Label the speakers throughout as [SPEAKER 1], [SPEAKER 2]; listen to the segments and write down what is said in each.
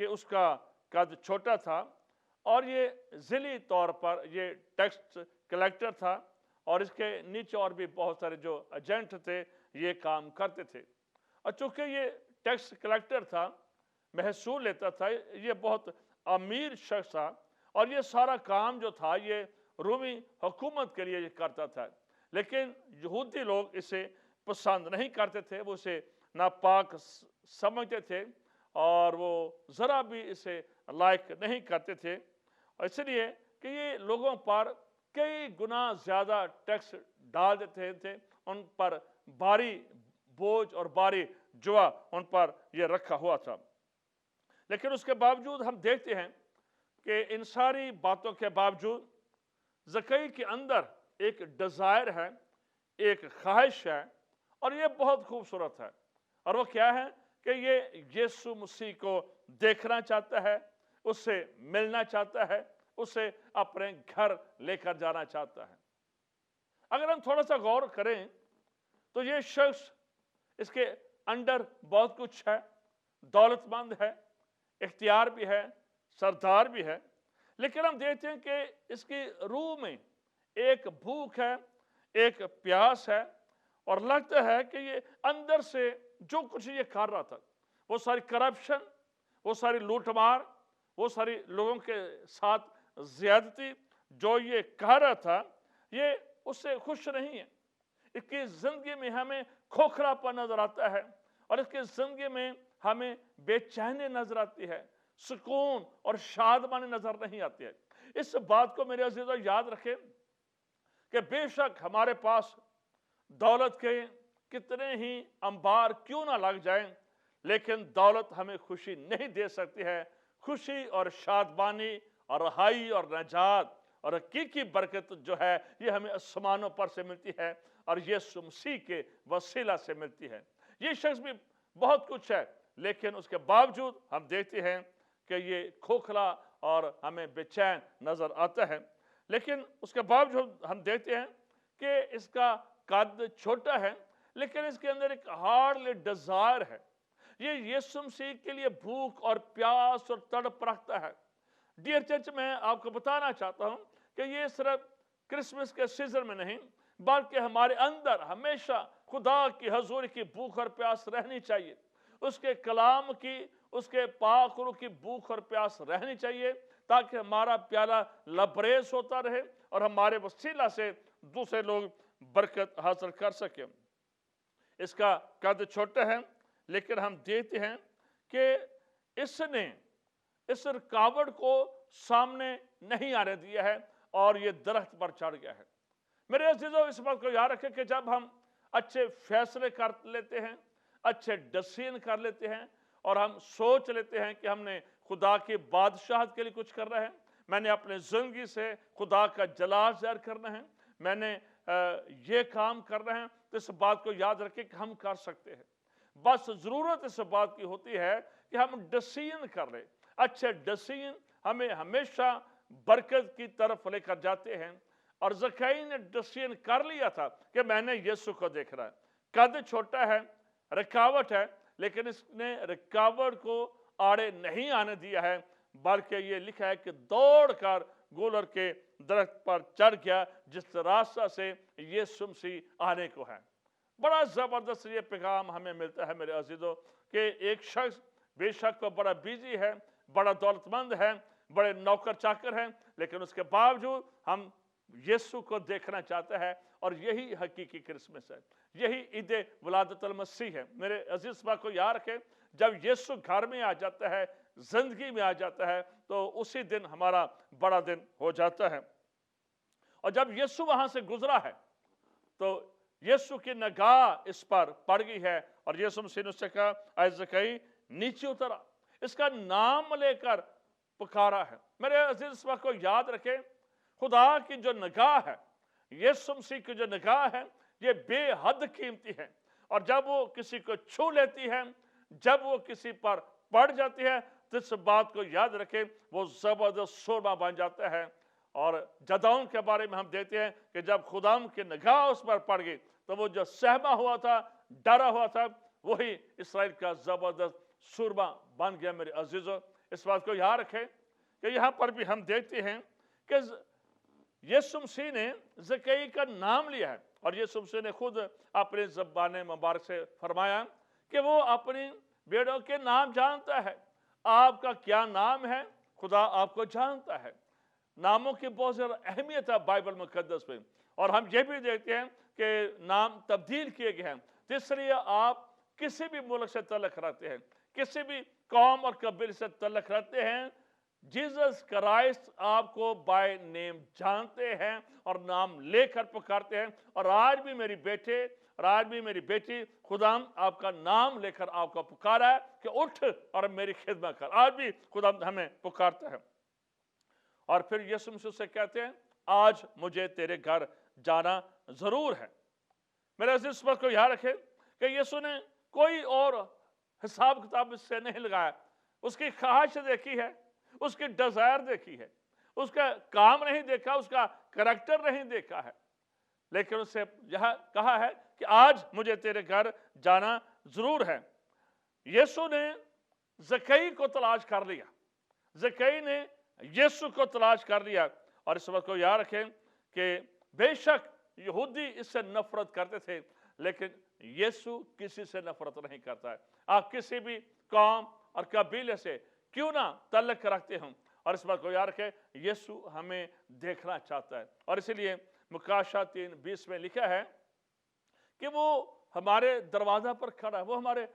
[SPEAKER 1] کہ اس کا قد چھوٹا تھا اور یہ ذیلی طور پر یہ ٹیکس کلیکٹر تھا، اور اس کے نیچے اور بھی بہت سارے جو ایجنٹ تھے یہ کام کرتے تھے۔ اور چونکہ یہ ٹیکس کلیکٹر تھا، محصول لیتا تھا، یہ بہت امیر شخص تھا، اور یہ سارا کام جو تھا یہ رومی حکومت کے لیے یہ کرتا تھا، لیکن یہودی لوگ اسے پسند نہیں کرتے تھے، وہ اسے ناپاک سمجھتے تھے اور وہ ذرا بھی اسے لائق نہیں کرتے تھے، اور اس لیے کہ یہ لوگوں پر کئی گنا زیادہ ٹیکس ڈال دیتے تھے، ان پر بھاری بوجھ اور بھاری جوا ان پر یہ رکھا ہوا تھا۔ لیکن اس کے باوجود ہم دیکھتے ہیں کہ ان ساری باتوں کے باوجود زکئی کے اندر ایک ڈیزائر ہے، ایک خواہش ہے، اور یہ بہت خوبصورت ہے، اور وہ کیا ہے کہ یہ یسوع مسیح کو دیکھنا چاہتا ہے، اس سے ملنا چاہتا ہے، اسے اپنے گھر لے کر جانا چاہتا ہے۔ اگر ہم تھوڑا سا غور کریں تو یہ شخص، اس کے اندر بہت کچھ ہے، دولت مند ہے، اختیار بھی ہے، سردار بھی ہے، لیکن ہم دیکھتے ہیں کہ اس کی روح میں ایک بھوک ہے، ایک پیاس ہے، اور لگتا ہے کہ یہ اندر سے جو کچھ یہ کر رہا تھا، وہ ساری کرپشن، وہ ساری لوٹ مار، وہ ساری لوگوں کے ساتھ زیادتی جو یہ کر رہا تھا، یہ اس سے خوش نہیں ہے۔ اس کی زندگی میں ہمیں کھوکھلا پن نظر آتا ہے، اور اس کی زندگی میں ہمیں بے چینی نظر آتی ہے، سکون اور شادمانی نظر نہیں آتی ہے۔ اس بات کو میرے عزیزو یاد رکھیں کہ بے شک ہمارے پاس دولت کے کتنے ہی انبار کیوں نہ لگ جائیں، لیکن دولت ہمیں خوشی نہیں دے سکتی ہے۔ خوشی اور شادمانی اور رہائی اور نجات اور حقیقی برکت جو ہے یہ ہمیں آسمانوں پر سے ملتی ہے، اور یسوع مسیح کے وسیلہ سے ملتی ہے۔ یہ شخص بھی بہت کچھ ہے، لیکن اس کے باوجود ہم دیکھتے ہیں کہ یہ کھوکھلا اور ہمیں بے چین نظر آتا ہے۔ لیکن اس کے باوجود ہم دیکھتے ہیں کہ اس کا قد چھوٹا ہے، لیکن اس کے اندر ایک ہارڈلی ڈیزائر ہے۔ یہ یسوع مسیح کے لیے بھوک اور پیاس اور تڑپ رکھتا ہے۔ ڈیئر چرچ، میں آپ کو بتانا چاہتا ہوں کہ یہ صرف کرسمس کے سیزن میں نہیں، بلکہ ہمارے اندر ہمیشہ خدا کی حضور کی بھوک اور پیاس رہنی چاہیے، اس کے کلام کی، اس کے پاک روح کی بھوک اور پیاس رہنی چاہیے، تاکہ ہمارا پیالہ لبریز ہوتا رہے اور ہمارے وسیلہ سے دوسرے لوگ برکت حاصل کر سکیں۔ اس کا قد چھوٹا ہے، لیکن ہم دیکھتے ہیں کہ اس نے اس رکاوٹ کو سامنے نہیں آنے دیا ہے اور یہ درخت پر چڑھ گیا ہے۔ میرے عزیزو، اس بات کو یاد رکھیں کہ جب ہم اچھے فیصلے کر لیتے ہیں، اچھے ڈسیزن کر لیتے ہیں، اور ہم سوچ لیتے ہیں کہ ہم نے خدا کی بادشاہت کے لیے کچھ کر رہا ہے، میں نے اپنے زندگی سے خدا کا جلال ظاہر کرنا ہے، میں نے یہ کام کرنا ہے، تو اس بات کو یاد رکھیں کہ ہم کر سکتے ہیں۔ بس ضرورت اس بات کی ہوتی ہے کہ ہم ڈسیزن کر لیں۔ اچھے ڈسیزن ہمیں ہمیشہ برکت کی طرف لے کر جاتے ہیں، اور زکئی نے ڈسیزن کر لیا تھا کہ میں نے یسوع کو دیکھ رہا ہے۔ قد چھوٹا ہے، رکاوٹ ہے، لیکن اس نے رکاوٹ کو آڑے نہیں آنے دیا ہے، بلکہ یہ لکھا ہے کہ دوڑ کر گولر کے درخت پر چڑھ گیا، جس راستہ سے یسوع مسیح آنے کو ہے۔ بڑا زبردست یہ پیغام ہمیں ملتا ہے میرے عزیزو کہ ایک شخص بے شک وہ بڑا بیزی ہے، بڑا دولت مند ہے، بڑے نوکر چاکر ہیں، لیکن اس کے باوجود ہم یسوع کو دیکھنا چاہتے ہیں، اور یہی حقیقی کرسمس ہے، یہی عید ولادت المسیح ہے۔ میرے عزیز بات کو یاد رکھیں، جب یسوع گھر میں آ جاتا ہے، زندگی میں آ جاتا ہے، تو اسی دن ہمارا بڑا دن ہو جاتا ہے۔ اور جب یسوع وہاں سے گزرا ہے تو یسوع کی نگاہ اس پر پڑ گئی ہے، اور یسوع مسیح نے اس سے کہا، اے زکئی نیچے اترا، اس کا نام لے کر پکارا ہے۔ میرے عزیز اس وقت کو یاد رکھیں، خدا کی جو نگاہ ہے، یسوع مسیح کی جو نگاہ ہے، یہ بے حد قیمتی ہے، اور جب وہ کسی کو چھو لیتی ہے، جب وہ کسی پر پڑ جاتی ہے، تو اس بات کو یاد رکھیں وہ زبردست سورما بن جاتا ہے۔ اور جدعون کے بارے میں ہم دیکھتے ہیں کہ جب خدا کی نگاہ اس پر پڑ گئی تو وہ جو سہما ہوا تھا، ڈرا ہوا تھا، وہی اسرائیل کا زبردست سورما بن گیا۔ میرے عزیزو، اس بات کو یاد رکھیں کہ یہاں پر بھی ہم دیکھتے ہیں کہ یسوع مسیح نے زکئی کا نام لیا ہے، اور یسوع مسیح نے خود اپنے زبان مبارک سے فرمایا کہ وہ اپنی بیڑوں کے نام جانتا ہے۔ آپ کا کیا نام ہے خدا آپ کو جانتا ہے۔ ناموں کی بہت زیادہ اہمیت ہے بائبل مقدس میں، اور ہم یہ بھی دیکھتے ہیں کہ نام تبدیل کیے گئے ہیں، تو اس لیے آپ کسی بھی ملک سے تعلق رکھتے ہیں، کسی بھی قوم اور قبیلے سے تعلق رکھتے ہیں، جیزس کرائسٹ آپ کو بائی نیم جانتے ہیں اور نام لے کر پکارتے ہیں۔ اور آج بھی میری بیٹے اور آج بھی میری بیٹی، خدا آپ کا نام لے کر آپ کو پکارا ہے کہ اٹھ اور میری خدمت کر۔ آج بھی خدا ہمیں پکارتا ہے، اور پھر یسوع مسیح سے کہتے ہیں آج مجھے تیرے گھر جانا ضرور ہے۔ میرے عزیز اس بات کو یاد رکھیں کہ یسوع نے کوئی اور حساب کتاب اس سے نہیں لگایا، اس کی خواہش دیکھی ہے، اس کی ڈیزائر دیکھی ہے، اس کا کام نہیں دیکھا، اس کا کریکٹر نہیں دیکھا ہے، لیکن اس سے یہاں کہا ہے کہ آج مجھے تیرے گھر جانا ضرور ہے۔ یسوع نے زکئی کو تلاش کر لیا، زکئی نے یسوع کو تلاش کر لیا، اور اس وقت کو یاد رکھیں کہ بے شک یہودی اس سے نفرت کرتے تھے، لیکن یسوع کسی سے نفرت نہیں کرتا ہے۔ آپ کسی بھی قوم اور قبیلے سے کیوں نہ تعلق رکھتے ہوں، اور اس بات کو یاد رکھیں یسوع ہمیں دیکھنا چاہتا ہے، اور اسی لیے مکاشہ 3:20 میں لکھا ہے کہ وہ ہمارے دروازہ پر کھڑا ہے، وہ ہمارے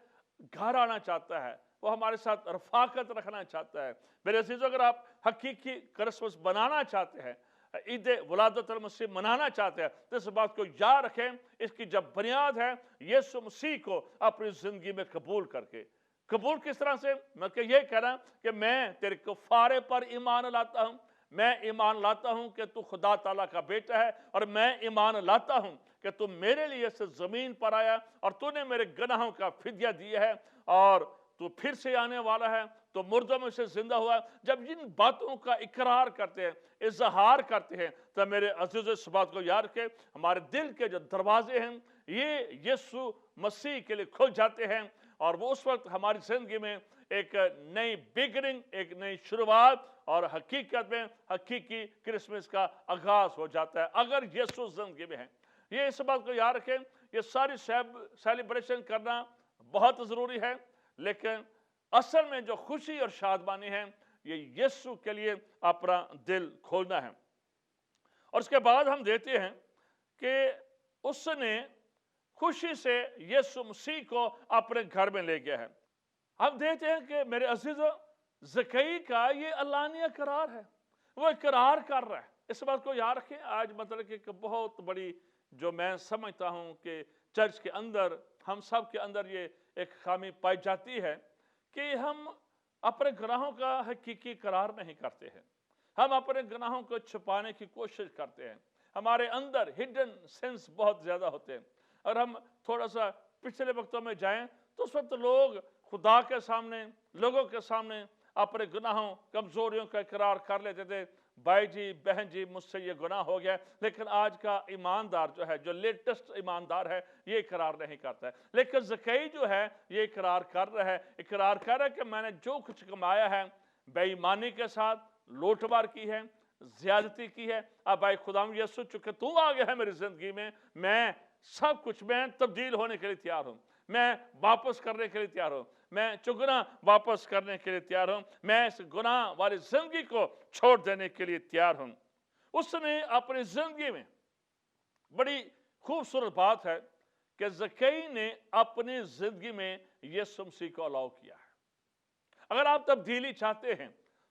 [SPEAKER 1] گھر آنا چاہتا ہے، وہ ہمارے ساتھ رفاقت رکھنا چاہتا ہے۔ میرے عزیزو، اگر آپ حقیقی کرسمس بنانا چاہتے ہیں، عید ولادت المسیح منانا چاہتے ہیں، تو اس بات کو یاد رکھیں اس کی جب بنیاد ہے یسوع مسیح کو اپنی زندگی میں قبول کر کے۔ قبول کس طرح سے؟ میں کہ یہ کہہ رہا کہ میں تیرے کفارے پر ایمان لاتا ہوں، میں ایمان لاتا ہوں کہ تو خدا تعالیٰ کا بیٹا ہے، اور میں ایمان لاتا ہوں کہ تو میرے لیے سے زمین پر آیا اور تو نے میرے گناہوں کا فدیہ دیا ہے، اور تو پھر سے آنے والا ہے، تو مردوں میں سے زندہ ہوا۔ جب ان باتوں کا اقرار کرتے ہیں، اظہار کرتے ہیں، تو میرے عزیز اس بات کو یاد رکھیں ہمارے دل کے جو دروازے ہیں یہ یسوع مسیح کے لیے کھل جاتے ہیں، اور وہ اس وقت ہماری زندگی میں ایک نئی بگننگ، ایک نئی شروعات، اور حقیقت میں حقیقی کرسمس کا آغاز ہو جاتا ہے اگر یسوع زندگی میں ہے۔ یہ اس بات کو یاد رکھیں، یہ ساری سیلیبریشن کرنا بہت ضروری ہے، لیکن اصل میں جو خوشی اور شادمانی ہے یہ یسوع کے لیے اپنا دل کھولنا ہے۔ اور اس کے بعد ہم دیکھتے ہیں کہ اس نے خوشی سے یسوع مسیح کو اپنے گھر میں لے گیا ہے۔ ہم دیکھتے ہیں کہ میرے عزیزو، زکئی کا یہ اعلانیہ قرار ہے، وہ اقرار کر رہا ہے۔ اس بات کو یاد رکھیں، آج مطلب کہ بہت بڑی جو میں سمجھتا ہوں کہ چرچ کے اندر ہم سب کے اندر یہ ایک خامی پائی جاتی ہے کہ ہم اپنے گناہوں کا حقیقی قرار نہیں کرتے ہیں، ہم اپنے گناہوں کو چھپانے کی کوشش کرتے ہیں، ہمارے اندر ہڈن سینس بہت زیادہ ہوتے ہیں۔ اور ہم تھوڑا سا پچھلے وقتوں میں جائیں تو اس وقت لوگ خدا کے سامنے، لوگوں کے سامنے اپنے گناہوں کمزوریوں کا اقرار کر لیتے تھے، بھائی جی بہن جی مجھ سے یہ گناہ ہو گیا، لیکن آج کا ایماندار جو ہے، جو لیٹسٹ ایماندار ہے، یہ اقرار نہیں کرتا ہے۔ لیکن زکئی جو ہے یہ اقرار کر رہا ہے کہ میں نے جو کچھ کمایا ہے بے ایمانی کے ساتھ لوٹ مار کی ہے، زیادتی کی ہے، اب بھائی خدا یسوع چونکہ تو آ گیا ہے میری زندگی میں سب کچھ، میں تبدیل ہونے کے لیے تیار ہوں، میں واپس کرنے کے لیے تیار ہوں، میں چگنا واپس کرنے کے لیے تیار ہوں، میں اس گناہ والی زندگی کو چھوڑ دینے کے لیے تیار ہوں۔ اس نے اپنی زندگی میں بڑی خوبصورت بات ہے کہ زکئی نے اپنی زندگی میں یسوع مسیح کو الاؤ کیا ہے۔ اگر آپ تبدیلی چاہتے ہیں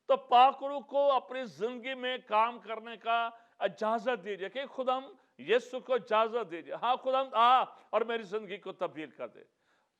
[SPEAKER 1] تو پاک روح کو اپنی زندگی میں کام کرنے کا اجازت دیجئے کہ خدا یسوع کو اجازت دیجئے، ہاں خدا آ اور میری زندگی کو تبدیل کر دے۔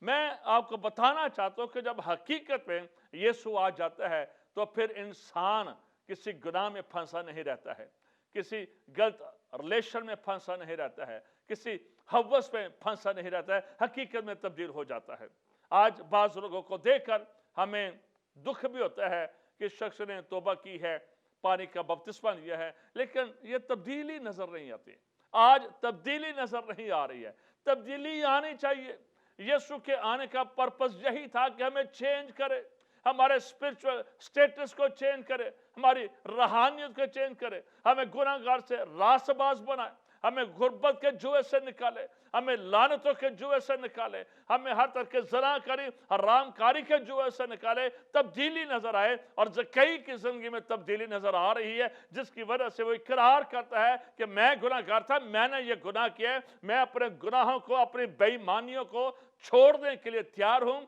[SPEAKER 1] میں آپ کو بتانا چاہتا ہوں کہ جب حقیقت میں یسوع آ جاتا ہے تو پھر انسان کسی گناہ میں پھنسا نہیں رہتا ہے، کسی غلط ریلیشن میں پھنسا نہیں رہتا ہے، کسی ہوس میں پھنسا نہیں رہتا ہے، حقیقت میں تبدیل ہو جاتا ہے۔ آج بعض لوگوں کو دیکھ کر ہمیں دکھ بھی ہوتا ہے کہ شخص نے توبہ کی ہے، پانی کا بپتسمہ لیا ہے، لیکن یہ تبدیلی نظر نہیں آتی۔ آج تبدیلی نظر نہیں آ رہی ہے، تبدیلی آنی چاہیے۔ یسوع کے آنے کا پرپس یہی تھا کہ ہمیں چینج کرے، ہمارے اسپرچل سٹیٹس کو چینج کرے، ہماری روحانیت کو چینج کرے، ہمیں گناہ گار سے راست باز بنائے، ہمیں غربت کے جوئے سے نکالے، ہمیں لعنتوں کے جوئے سے نکالے، ہمیں ہر طرح کے زنا کاری، حرام کاری کے جوئے سے نکالے، تبدیلی نظر آئے۔ اور زکئی کی زندگی میں تبدیلی نظر آ رہی ہے، جس کی وجہ سے وہ اقرار کرتا ہے کہ میں گناہ گار تھا، میں نے یہ گناہ کیا ہے، میں اپنے گناہوں کو، اپنی بے ایمانیوں کو چھوڑنے کے لیے تیار ہوں،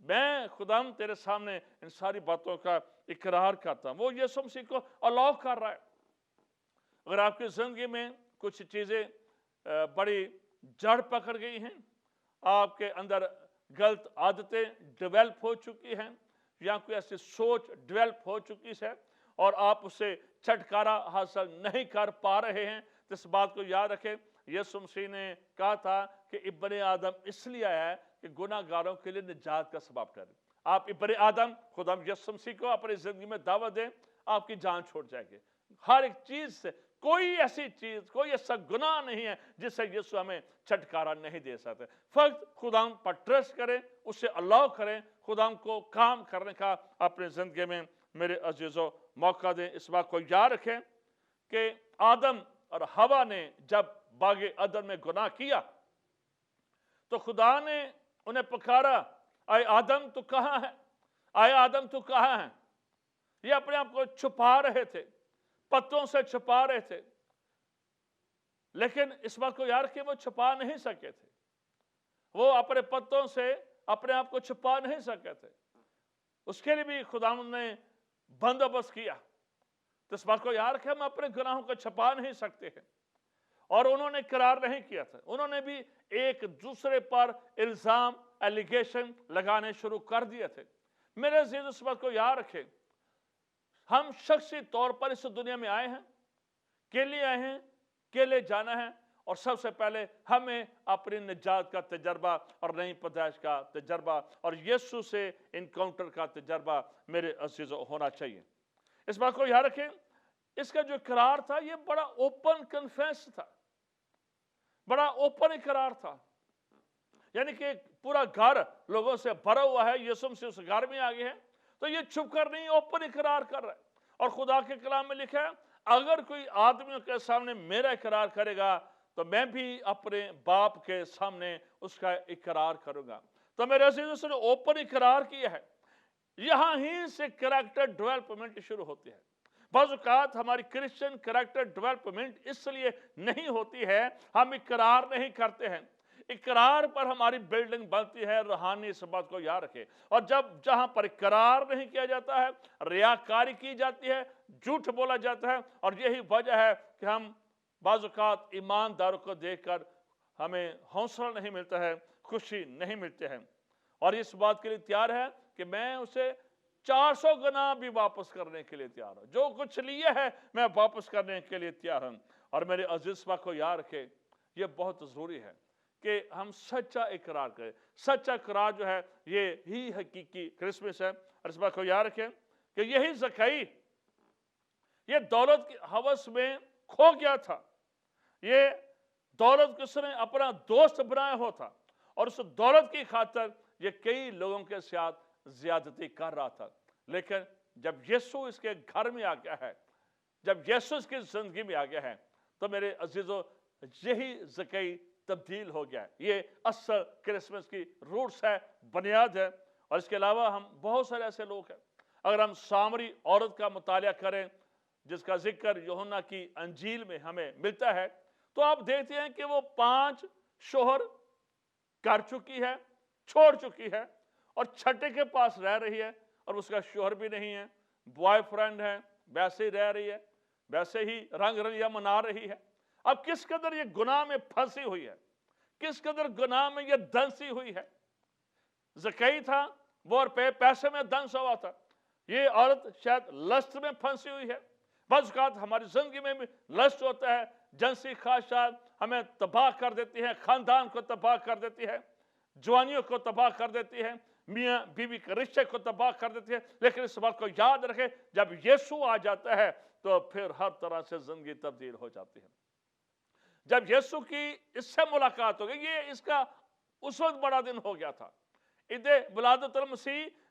[SPEAKER 1] میں خداوند تیرے سامنے ان ساری باتوں کا اقرار کرتا ہوں۔ وہ یسوع مسیح کو الاؤ کر رہا ہے۔ اگر آپ کی زندگی میں کچھ چیزیں بڑی جڑ پکڑ گئی ہیں، آپ کے اندر غلط عادتیں ڈیولپ ہو چکی ہیں، یا کوئی ایسی سوچ ڈیولپ ہو چکی ہے اور آپ اسے چھٹکارا حاصل نہیں کر پا رہے ہیں، تو اس بات کو یاد رکھیں، یسوع مسیح نے کہا تھا کہ ابن آدم اس لیے آیا ہے کہ گناہ گاروں کے لیے نجات کا سبب ٹھہرے۔ آپ ابن آدم خدا یسوع مسیح کو اپنی زندگی میں دعوت دیں، آپ کی جان چھوٹ جائے گی۔ ہر ایک چیز سے، کوئی ایسی چیز، کوئی ایسا گناہ نہیں ہے جس سے یسوع ہمیں چھٹکارا نہیں دے سکتے۔ فقط خدا پر ٹرسٹ کریں، اسے الاؤ کریں، خدا کو کام کرنے کا اپنے زندگی میں میرے عزیزوں موقع دیں۔ اس بات کو یاد رکھیں کہ آدم اور حوا نے جب باغ عدن میں گناہ کیا تو خدا نے انہیں پکارا، اے آدم تو کہاں ہے؟ اے آدم تو کہاں ہے؟ یہ اپنے آپ کو چھپا رہے تھے، پتوں سے چھپا رہے تھے، لیکن اس بات کو یاد رکھیں وہ چھپا نہیں سکے تھے، وہ اپنے پتوں سے اپنے آپ کو چھپا نہیں سکے تھے، اس کے لیے بھی خدا نے بندوبست کیا۔ تو اس بات کو یاد رکھیں ہم اپنے گناہوں کو چھپا نہیں سکتے ہیں، اور انہوں نے قرار نہیں کیا تھا، انہوں نے بھی ایک دوسرے پر الزام ایلیگیشن لگانے شروع کر دیے تھے۔ میرے عزیز اس بات کو یاد رکھیں، ہم شخصی طور پر اس دنیا میں آئے ہیں، کیلے آئے ہیں، کیلے جانا ہے، اور سب سے پہلے ہمیں اپنی نجات کا تجربہ اور نئی پیدائش کا تجربہ اور یسوع سے انکاؤنٹر کا تجربہ میرے عزیزوں ہونا چاہیے۔ اس بات کو یاد رکھیں، اس کا جو اقرار تھا یہ بڑا اوپن کنفیس تھا، بڑا اوپن اقرار تھا، یعنی کہ پورا گھر لوگوں سے بھرا ہوا ہے، یسوع مسیح اس گھر میں آگے ہے، تو یہ چھپ کر نہیں، اوپن اقرار کر رہا ہے۔ اور خدا کے کلام میں لکھا ہے، اگر کوئی آدمیوں کے سامنے میرا اقرار کرے گا تو میں بھی اپنے باپ کے سامنے اس کا اقرار کروں گا۔ تو میرے عزیزوں سے اوپن اقرار کیا ہے، یہاں ہی سے کریکٹر ڈیولپمنٹ شروع ہوتی ہے۔ بعض اوقات ہماری کرسچن کریکٹر ڈیولپمنٹ اس لیے نہیں ہوتی ہے، ہم اقرار نہیں کرتے ہیں۔ اقرار پر ہماری بلڈنگ بنتی ہے روحانی، اس بات کو یاد رکھے۔ اور جہاں پر اقرار نہیں کیا جاتا ہے، ریاکاری کی جاتی ہے، جھوٹ بولا جاتا ہے، اور یہی وجہ ہے کہ ہم بعض اوقات ایمانداروں کو دیکھ کر ہمیں حوصلہ نہیں ملتا ہے، خوشی نہیں ملتے ہیں، اور اس بات کے لیے تیار ہے کہ میں اسے 400 گنا بھی واپس کرنے کے لیے تیار ہوں، جو کچھ لیے ہے میں واپس کرنے کے لیے تیار ہوں۔ اور میرے عزیز بات کو یاد رکھے، یہ بہت ضروری ہے کہ ہم سچا اقرار کریں۔ سچا اقرار جو ہے یہ ہی حقیقی کرسمس ہے۔ اور اس بات کو یاد رکھیں کہ یہی زکئی یہ دولت کی ہوس میں کھو گیا تھا، یہ دولت کو اس نے اپنا دوست بنایا ہوا تھا، اور اس دولت کی خاطر یہ کئی لوگوں کے ساتھ زیادتی کر رہا تھا۔ لیکن جب یسوع اس کے گھر میں آ گیا ہے، جب یسوع اس کی زندگی میں آ گیا ہے، تو میرے عزیزوں یہی زکئی تبدیل ہو گیا ہے۔ یہ اصل کرسمس کی روٹس ہے، بنیاد ہے۔ اور اس کے علاوہ ہم بہت سارے ایسے لوگ ہیں، اگر ہم سامری عورت کا مطالعہ کریں جس کا ذکر یوحنا کی انجیل میں ہمیں ملتا ہے، تو آپ دیکھتے ہیں کہ وہ 5 شوہر کر چکی ہے، چھوڑ چکی ہے، اور چھٹے کے پاس رہ رہی ہے، اور اس کا شوہر بھی نہیں ہے، بوائے فرینڈ ہے، ویسے ہی رہ رہی ہے، ویسے ہی رنگ رلیاں منا رہی ہے۔ اب کس قدر یہ گناہ میں پھنسی ہوئی ہے، کس قدر گناہ میں یہ دنسی ہوئی ہے۔ زکئی تھا، وہ اور پیسے میں دنس ہوا تھا، یہ عورت شاید لسٹ میں پھنسی ہوئی ہے۔ بعض اوقات ہماری زندگی میں بھی لسٹ ہوتا ہے، جنسی خواہشات ہمیں تباہ کر دیتی ہے، خاندان کو تباہ کر دیتی ہے، جوانیوں کو تباہ کر دیتی ہے، میاں بیوی کے رشتے کو تباہ کر دیتی ہے۔ لیکن اس بات کو یاد رکھیں، جب یسوع آ جاتا ہے تو پھر ہر طرح سے زندگی تبدیل ہو جاتی ہے۔ جب یسوع کی اس سے ملاقات ہو گئی، یہ اس کا اس وقت بڑا دن ہو گیا تھا، عید ولادت المسیح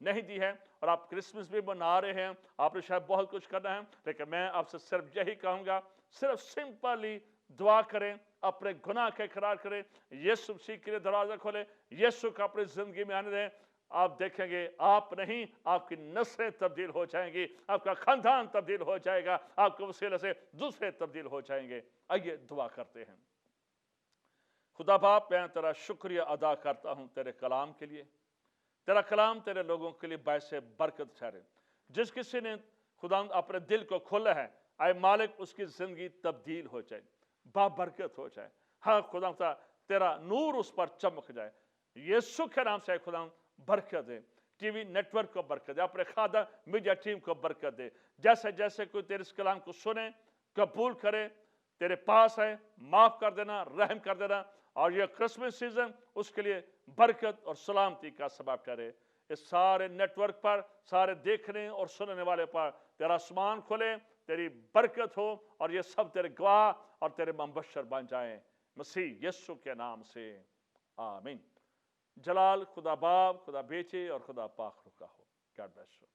[SPEAKER 1] نہیں دی ہے اور آپ کرسمس بھی منا رہے ہیں, آپ نے شاید بہت کچھ کرنا ہے, لیکن میں آپ سے صرف یہی کہوں گا, صرف سمپلی دعا کریں, اپنے گناہ کا اقرار کریں, یسوع مسیح کے لیے دروازہ کھولیں, یسوع کو اپنی زندگی میں آنے دیں. آپ دیکھیں گے آپ نہیں, آپ کی نسلیں تبدیل ہو جائیں گی, آپ کا خاندان تبدیل ہو جائے گا, آپ کے وسیلے سے دوسرے تبدیل ہو جائیں گے. آئیے دعا کرتے ہیں. خدا باپ, میں تیرا شکریہ ادا کرتا ہوں تیرے کلام کے لیے. تیرا کلام تیرے لوگوں کے لیے باعث برکت ٹھہرے. جس کسی نے خدا اپنے دل کو کھولا ہے, اے مالک اس کی زندگی تبدیل ہو جائے, بابرکت ہو جائے. ہاں خدا تیرا نور اس پر چمک جائے. یسوع کے نام سے خدا برکت دے, ٹی وی نیٹ ورک کو برکت دے, اپنے خادم میڈیا ٹیم کو برکت دے. جیسے جیسے کوئی تیرے اس کلام کو سنے, قبول کرے, تیرے پاس ہے, معاف کر دینا, رحم کر دینا, اور یہ کرسمس سیزن اس کے لیے برکت اور سلامتی کا سبب ٹھہرے. اس سارے نیٹ ورک پر, سارے دیکھنے اور سننے والے پر تیرا آسمان کھلے, تیری برکت ہو, اور یہ سب تیرے گواہ اور تیرے مبشر بن جائیں, مسیح یسوع کے نام سے, آمین. جلال خدا باپ, خدا بیٹے اور خدا پاک کا ہو. God bless you.